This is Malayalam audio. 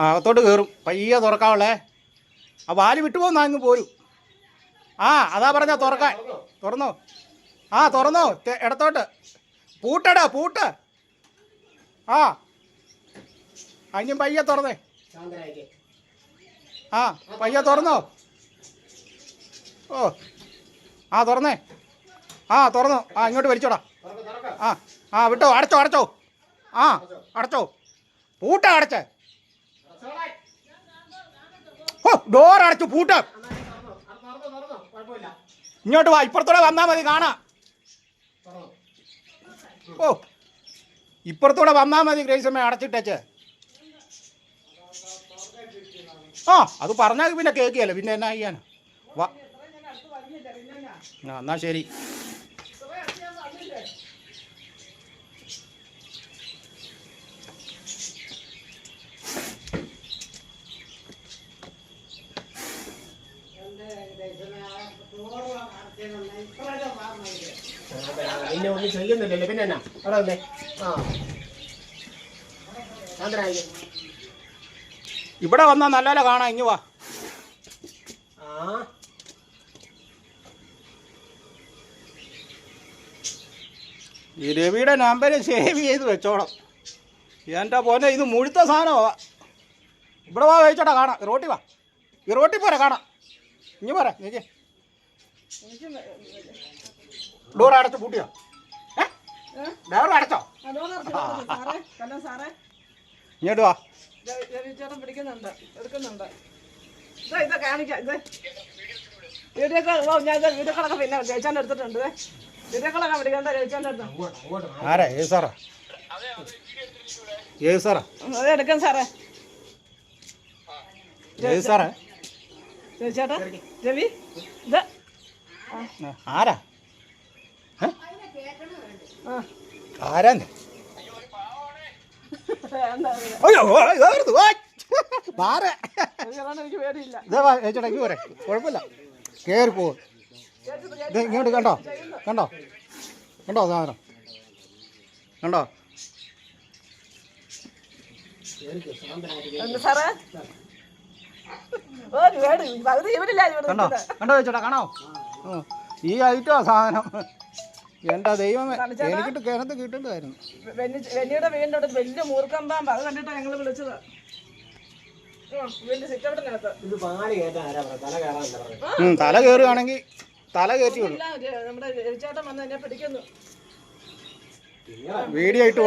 അകത്തോട്ട് കയറും. പയ്യെ തുറക്കാവുള്ളേ. ആ വാല് വിട്ടുപോകുന്ന അങ്ങ് പോരും. ആ അതാ പറഞ്ഞ തുറക്കാൻ. തുറന്നോ? ആ തുറന്നോ? ഇടത്തോട്ട് പൂട്ടടാ, പൂട്ട്. ആ അതിനും പയ്യെ തുറന്നേ. ആ പയ്യെ തുറന്നോ? ഓ ആ തുറന്നേ. ആ തുറന്നു. ആ ഇങ്ങോട്ട് വലിച്ചോടാ. ആ ആ വിട്ടോ. അടച്ചോ, അടച്ചോ. ആ അടച്ചോ. പൂട്ട അടച്ചേ. ഓ ഡോർ അടച്ചു. പൂട്ട്. ഇങ്ങോട്ട് വാ. ഇപ്പുറത്തോടെ വന്നാൽ മതി. കാണാം. ഓ ഇപ്പുറത്തൂടെ വന്നാൽ മതി. ഗ്രേസമ്മ അടച്ചിട്ടേച്ച്. ആ അത് പറഞ്ഞാൽ പിന്നെ കേൾക്കുകയല്ലോ. പിന്നെ എന്നാ ചെയ്യാനാ? വാ. ആ എന്നാ ശരി. പിന്നെ ഒന്നും ചെയ്യുന്നില്ലല്ലോ. പിന്നെ എന്നാ അവിടെ വന്നേ. ആ ഇവിടെ വന്നാൽ നല്ല കാണാം. ഇങ്ങ് വാ. ആ ഈ രവിയുടെ നമ്പർ സേവ് ചെയ്ത് വെച്ചോളാം. എൻ്റെ പോലെ ഇത് മുഴുത്ത സാധനമാ. ഇവിടെ വാ കഴിച്ചോട്ടാ. കാണാം. റോട്ടി വാ. ഈ റോട്ടി പോരാ കാണാം. ഇനി പോരാ. നീക്ക് ഡോർ അടച്ചു. പൂട്ടിയോ? ഡോർ അടച്ചോ? ഇങ്ങോട്ട് വാ. ചേട്ടൻ പിടിക്കുന്നുണ്ട്, എടുക്കുന്നുണ്ട്. ഇത് കാണിക്കാം. ഇത് വീഡിയോ കോളൊക്കെ പിന്നെ ജയിച്ചാൻ എടുത്തിട്ടുണ്ട്. വീഡിയോ കോളൊക്കെ പിടിക്കണ്ട. ജയിച്ചാൻ എടുത്തു. ആരാ? ഏത് സാറാ? ഏത് സാറാ? അത് എടുക്കാം സാറേ. ഏത് സാറേ? ചേട്ടാ രവി. ഇത് ആരാ? ആരാന്ന്? എനിക്ക് പേടിയില്ല. ചേട്ടാ ഇങ്ങ് പോരെ. കുഴപ്പമില്ല. കയറി പോകും. ഇത് ഇങ്ങോട്ട് കണ്ടോ? കണ്ടോ? കണ്ടോ സാധനം? കണ്ടോ? സാറേ കണ്ടോ? കണ്ടോ ചേട്ടാ? കാണോ? ഈ ഐറ്റോ സാധനം. എൻ്റെ ദൈവമേ, എനിക്കിട്ട് കിണത്ത് കിട്ടേണ്ടതായിരുന്നു. വെന്നിയുടെ വീടിൻ്റെ അടുത്ത് വലിയ മൂർക്കം പാമ്പ്. അത് കണ്ടിട്ടാണ് ഞങ്ങൾ വിളിച്ചത്. തല കയറുകയാണെങ്കിൽ തല കയറ്റിയുള്ളൂ. നമ്മുടെ ചേട്ടൻ വന്ന് എന്നെ പിടിക്കുന്നു. വീഡിയോ ഇട്ട്